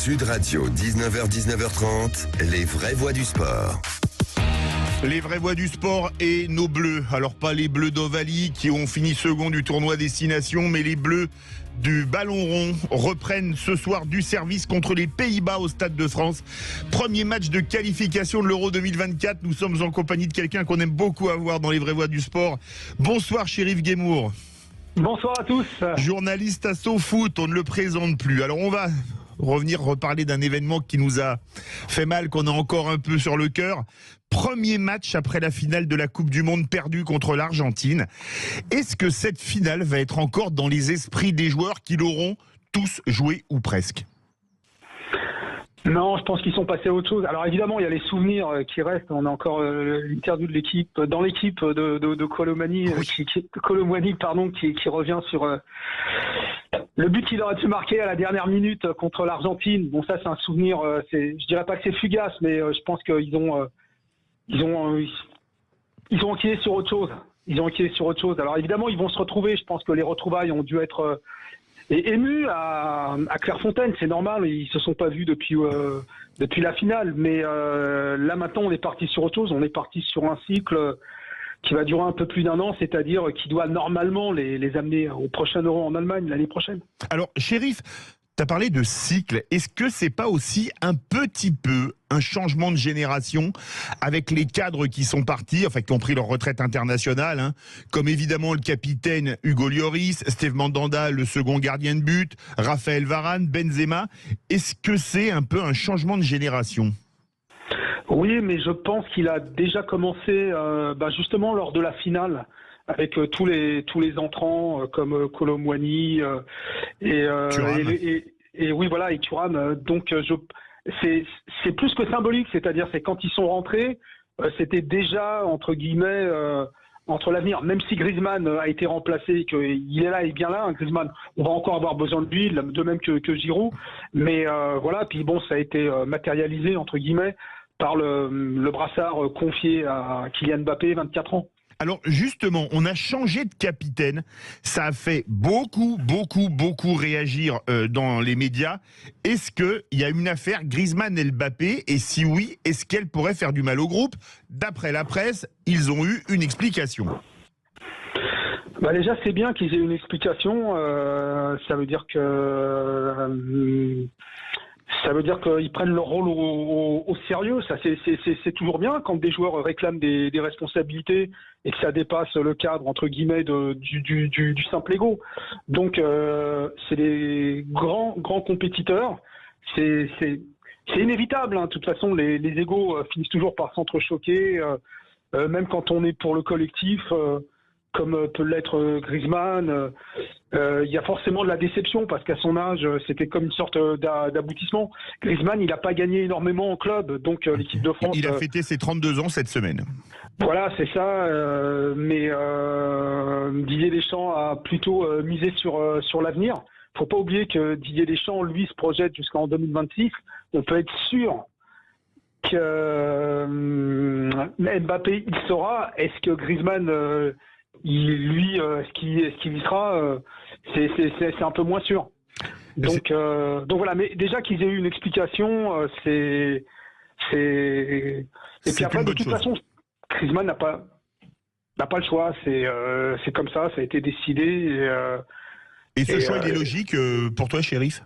Sud Radio, 19h-19h30, les vraies voix du sport. Les vraies voix du sport et nos bleus. Alors pas les bleus d'Ovalie qui ont fini second du tournoi Destination, mais les bleus du ballon rond reprennent ce soir du service contre les Pays-Bas au Stade de France. Premier match de qualification de l'Euro 2024. Nous sommes en compagnie de quelqu'un qu'on aime beaucoup avoir dans les vraies voix du sport. Bonsoir Chérif Guémour. Bonsoir à tous. Journaliste à SoFoot, on ne le présente plus. Alors on va reparler d'un événement qui nous a fait mal, qu'on a encore un peu sur le cœur. Premier match après la finale de la Coupe du Monde perdue contre l'Argentine. Est-ce que cette finale va être encore dans les esprits des joueurs qui l'auront tous joué ou presque ? Non, je pense qu'ils sont passés à autre chose. Alors évidemment, il y a les souvenirs qui restent. On a encore l'interview de l'équipe, dans l'équipe de Colomani, qui revient sur le but qu'il aurait pu marquer à la dernière minute contre l'Argentine. Bon, ça c'est un souvenir. Je dirais pas que c'est fugace, mais je pense qu'ils ont enquillé sur autre chose. Alors évidemment, ils vont se retrouver. Je pense que les retrouvailles ont dû être émus à Clairefontaine. C'est normal. Ils se sont pas vus depuis la finale. Mais là maintenant, on est parti sur autre chose. On est parti sur un cycle qui va durer un peu plus d'1 an, c'est-à-dire qui doit normalement les amener au prochain Euro en Allemagne l'année prochaine. Alors, Chérif, tu as parlé de cycle. Est-ce que c'est pas aussi un petit peu un changement de génération avec les cadres qui sont partis, qui ont pris leur retraite internationale, comme évidemment le capitaine Hugo Lloris, Steve Mandanda, le second gardien de but, Raphaël Varane, Benzema. Est-ce que c'est un peu un changement de génération ? Oui, mais je pense qu'il a déjà commencé justement lors de la finale avec tous les entrants comme Kolo Muani et Thuram. Donc c'est plus que symbolique, c'est-à-dire c'est quand ils sont rentrés, c'était déjà entre guillemets entre l'avenir. Même si Griezmann a été remplacé, qu'il est là et bien là, Griezmann, on va encore avoir besoin de lui, de même que Giroud. Mais puis bon, ça a été matérialisé entre guillemets par le brassard confié à Kylian Mbappé, 24 ans. Alors justement, on a changé de capitaine. Ça a fait beaucoup réagir dans les médias. Est-ce qu'il y a une affaire Griezmann et Mbappé ? Et si oui, est-ce qu'elle pourrait faire du mal au groupe ? D'après la presse, ils ont eu une explication. Déjà, c'est bien qu'ils aient une explication. Ça veut dire qu'ils prennent leur rôle au sérieux. Ça, c'est toujours bien quand des joueurs réclament des responsabilités et que ça dépasse le cadre entre guillemets du simple ego. Donc, c'est des grands compétiteurs. C'est inévitable. De toute façon, les égos finissent toujours par s'entrechoquer, même quand on est pour le collectif. Comme peut l'être Griezmann, il y a forcément de la déception parce qu'à son âge, c'était comme une sorte d'aboutissement. Griezmann, il n'a pas gagné énormément en club, donc l'équipe de France... Il a fêté ses 32 ans cette semaine. Voilà, c'est ça, mais Didier Deschamps a plutôt misé sur l'avenir. Il ne faut pas oublier que Didier Deschamps, lui, se projette jusqu'en 2026. On peut être sûr que Mbappé, il sera. Est-ce que Griezmann... est-ce qu'il y sera c'est un peu moins sûr. Donc voilà, mais déjà qu'ils aient eu une explication, et puis après de toute façon, Griezmann n'a pas le choix. C'est comme ça a été décidé. Et ce choix il est logique pour toi, Chérif ?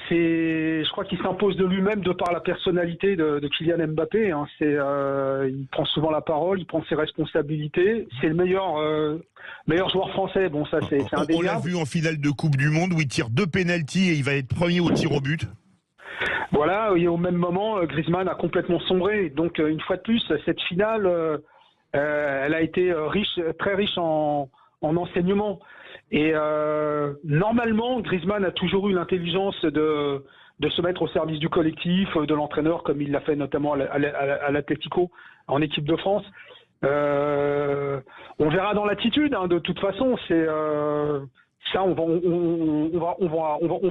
Je crois qu'il s'impose de lui-même de par la personnalité de Kylian Mbappé. Il prend souvent la parole, il prend ses responsabilités. C'est le meilleur joueur français. Bon, ça c'est indéniable. On l'a vu en finale de Coupe du Monde où il tire 2 pénaltys et il va être premier au tir au but. Voilà, et au même moment, Griezmann a complètement sombré. Donc une fois de plus, cette finale, elle a été très riche en enseignements. Et normalement, Griezmann a toujours eu l'intelligence de se mettre au service du collectif, de l'entraîneur, comme il l'a fait notamment à l'Atlético, en équipe de France. On verra dans l'attitude, de toute façon. Ça, on va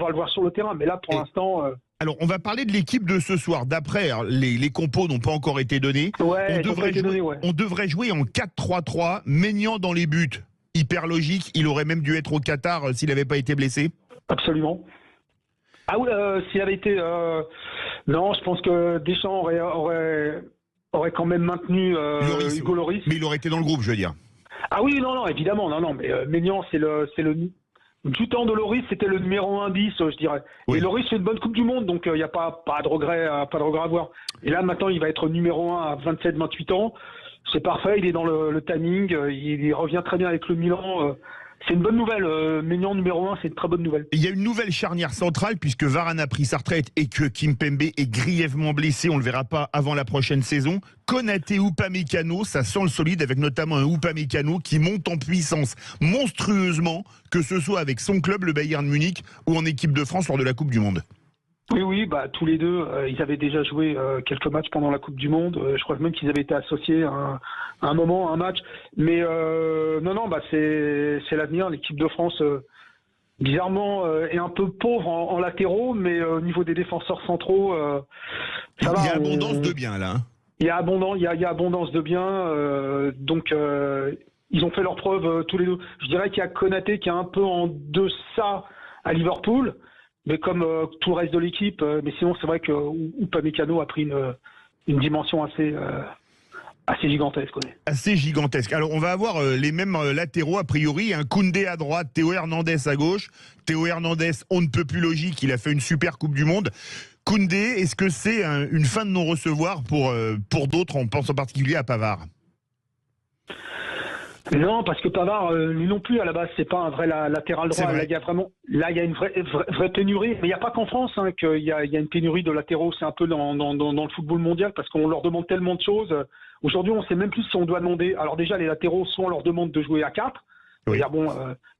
le voir sur le terrain. Mais là, pour l'instant... Alors, on va parler de l'équipe de ce soir. D'après, les compos n'ont pas encore été donnés. Ouais, on devrait jouer en 4-3-3, Maignan dans les buts. Hyper logique, il aurait même dû être au Qatar s'il n'avait pas été blessé. Absolument. Ah oui, s'il avait été... non, je pense que Deschamps aurait quand même maintenu Lloris, Hugo Lloris. mais il aurait été dans le groupe, je veux dire. Ah oui, non, évidemment, non, mais Maignan, c'est le du temps de Lloris, c'était le numéro 1 bis, je dirais. Oui. Et Lloris fait une bonne Coupe du Monde, donc il n'y a pas de regret à avoir. Et là, maintenant, il va être numéro 1 à 27-28 ans. C'est parfait, il est dans le timing, il revient très bien avec le Milan. C'est une bonne nouvelle. Maignan numéro 1, c'est une très bonne nouvelle. Il y a une nouvelle charnière centrale puisque Varane a pris sa retraite et que Kimpembe est grièvement blessé. On ne le verra pas avant la prochaine saison. Konaté, Upamecano, ça sent le solide avec notamment un Upamecano qui monte en puissance monstrueusement, que ce soit avec son club, le Bayern Munich, ou en équipe de France lors de la Coupe du Monde. Oui, tous les deux, ils avaient déjà joué quelques matchs pendant la Coupe du Monde. Je crois même qu'ils avaient été associés à un moment, à un match. Mais non, c'est l'avenir. L'équipe de France, bizarrement, est un peu pauvre en latéraux, mais au niveau des défenseurs centraux, ça va. Il y a abondance de biens là. Il y a abondance de biens. Donc, ils ont fait leurs preuves tous les deux. Je dirais qu'il y a Konaté qui est un peu en deçà à Liverpool. Mais comme tout le reste de l'équipe, mais sinon c'est vrai que Upamecano a pris une dimension assez gigantesque. Ouais. Assez gigantesque. Alors on va avoir les mêmes latéraux a priori, un Koundé à droite, Théo Hernandez à gauche. Théo Hernandez, on ne peut plus logique, il a fait une super Coupe du Monde. Koundé, est-ce que c'est une fin de non-recevoir pour d'autres, on pense en particulier à Pavard? Non, parce que Pavard, lui non plus, à la base, c'est pas un vrai latéral droit. Là, il y a une vraie pénurie. Mais il n'y a pas qu'en France qu'il y a une pénurie de latéraux. C'est un peu dans le football mondial parce qu'on leur demande tellement de choses. Aujourd'hui, on ne sait même plus si on doit demander. Alors déjà, les latéraux, soit on leur demande de jouer à 4, oui.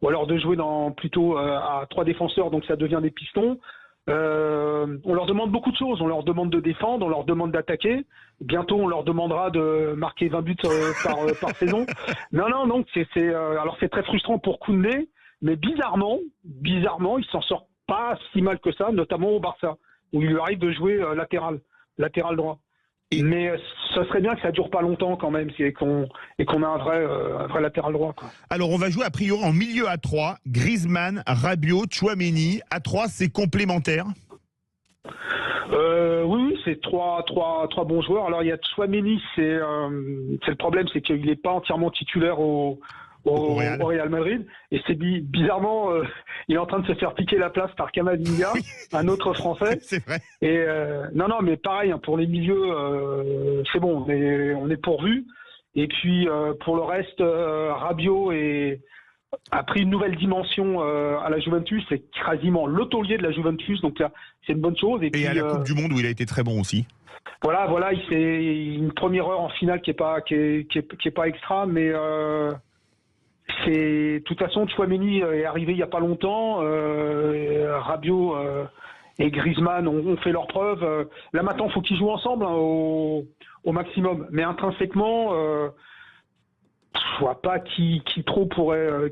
Ou alors de jouer plutôt à 3 défenseurs, donc ça devient des pistons. On leur demande beaucoup de choses. On leur demande de défendre, on leur demande d'attaquer. Bientôt, on leur demandera de marquer 20 buts par saison. Non, donc alors c'est très frustrant pour Koundé, mais bizarrement, il s'en sort pas si mal que ça, notamment au Barça, où il lui arrive de jouer latéral droit. Mais ça serait bien que ça dure pas longtemps quand même, et qu'on a un vrai latéral droit. Quoi. Alors on va jouer a priori en milieu à 3, Griezmann, Rabiot, Tchouaméni. À 3, c'est complémentaire. Oui, c'est trois bons joueurs. Alors il y a Tchouaméni, c'est le problème, c'est qu'il n'est pas entièrement titulaire au Real Madrid, et c'est bizarrement il est en train de se faire piquer la place par Camavinga, un autre Français. C'est vrai. Et non, mais pareil pour les milieux, c'est bon, on est pourvu. Et puis pour le reste, Rabiot a pris une nouvelle dimension à la Juventus, c'est quasiment le taulier de la Juventus, donc là c'est une bonne chose. Et puis, à la Coupe du Monde où il a été très bon aussi. Voilà, il fait une première heure en finale qui est pas extra, mais de toute façon, Tchouaméni est arrivé il y a pas longtemps. Rabiot et Griezmann ont fait leurs preuves. Là maintenant, il faut qu'ils jouent ensemble au maximum. Mais intrinsèquement, je vois pas qui pourrait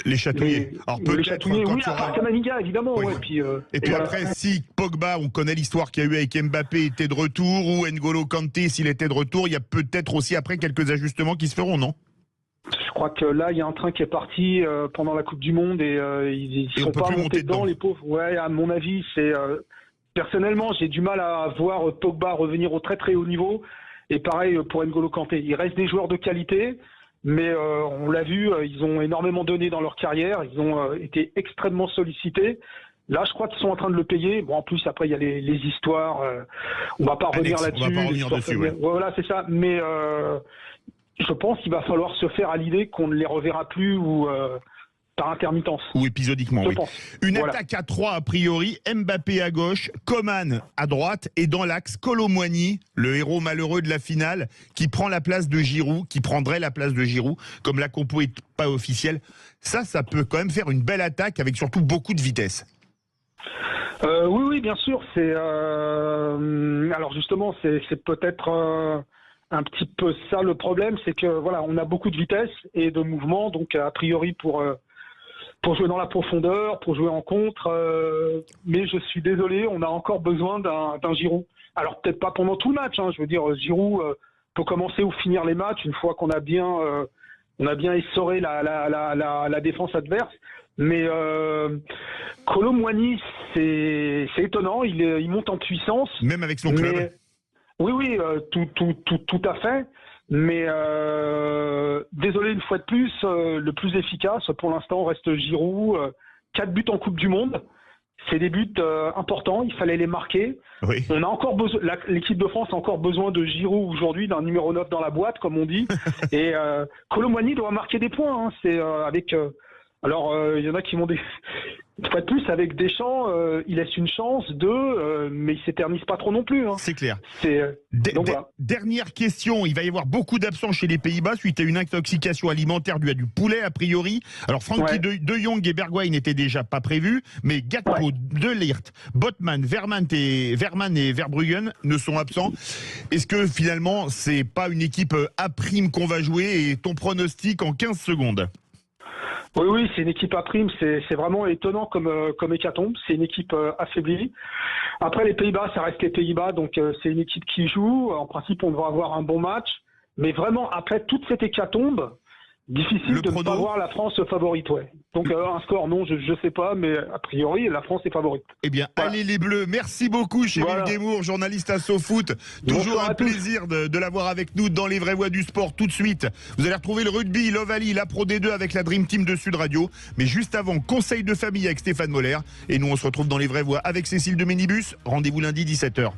les chatouiller. Alors peut-être oui, à part Camavinga évidemment. Oui. Ouais, et puis après, si Pogba, on connaît l'histoire qu'il y a eu avec Mbappé, était de retour, ou N'Golo Kanté s'il était de retour, il y a peut-être aussi après quelques ajustements qui se feront, non? Je crois que là, il y a un train qui est parti pendant la Coupe du Monde et ils sont pas montés dedans, les pauvres. Ouais, à mon avis, personnellement, j'ai du mal à voir Pogba revenir au très très haut niveau. Et pareil pour N'Golo Kanté. Il reste des joueurs de qualité, mais on l'a vu, ils ont énormément donné dans leur carrière. Ils ont été extrêmement sollicités. Là, je crois qu'ils sont en train de le payer. Bon, en plus, après, il y a les histoires. On va pas revenir là-dessus. On va pas revenir dessus, ouais. Voilà, c'est ça. Mais je pense qu'il va falloir se faire à l'idée qu'on ne les reverra plus ou par intermittence. Ou épisodiquement, oui. Une attaque à 3 a priori, Mbappé à gauche, Coman à droite et dans l'axe, Kolo Muani, le héros malheureux de la finale, qui prend la place de Giroud, qui prendrait la place de Giroud, comme la compo est pas officielle. Ça peut quand même faire une belle attaque avec surtout beaucoup de vitesse. Oui, bien sûr. Alors justement, c'est peut-être un petit peu ça le problème, c'est que voilà, on a beaucoup de vitesse et de mouvement, donc a priori pour jouer dans la profondeur, pour jouer en contre. Mais je suis désolé, on a encore besoin d'un Giroud. Alors peut-être pas pendant tout le match. Je veux dire, Giroud peut commencer ou finir les matchs une fois qu'on a bien essoré la défense adverse. Mais Kolo Muani, c'est étonnant, il monte en puissance. Même avec son club. Oui, tout à fait. Mais désolé une fois de plus, le plus efficace pour l'instant reste Giroud. 4 buts en Coupe du Monde. C'est des buts importants, il fallait les marquer. Oui. On a encore besoin, l'équipe de France a encore besoin de Giroud aujourd'hui, d'un numéro 9 dans la boîte, comme on dit. Et Kolo Muani doit marquer des points. Hein. C'est avec. Alors, il y en a qui m'ont des. Une fois de plus, avec Deschamps, il laisse une chance, mais il s'éternise pas trop non plus. Hein. C'est clair. Donc, voilà. Dernière question, il va y avoir beaucoup d'absents chez les Pays-Bas suite à une intoxication alimentaire due à du poulet a priori. Alors Frankie de Jong et Bergwijn n'étaient déjà pas prévus, mais Gakpo, De Ligt, Botman, Vermaat et Verbruggen ne sont absents. Est-ce que finalement c'est pas une équipe à prime qu'on va jouer, et ton pronostic en 15 secondes? Oui, c'est une équipe à prime, c'est vraiment étonnant comme hécatombe, c'est une équipe affaiblie. Après les Pays-Bas, ça reste les Pays-Bas, donc c'est une équipe qui joue, en principe on devrait avoir un bon match, mais vraiment après toute cette hécatombe, difficile de ne pas voir la France favorite, Donc un score, non, je sais pas, mais a priori, la France est favorite. Eh bien, allez les Bleus. Merci beaucoup, Cyril Guémour, journaliste à SoFoot. Toujours un plaisir de l'avoir avec nous dans les vraies voix du sport. Tout de suite, vous allez retrouver le rugby, l'Ovalie, la Pro D2 avec la Dream Team de Sud Radio. Mais juste avant, conseil de famille avec Stéphane Moller. Et nous, on se retrouve dans les vraies voix avec Cécile de Ménibus. Rendez-vous lundi 17h.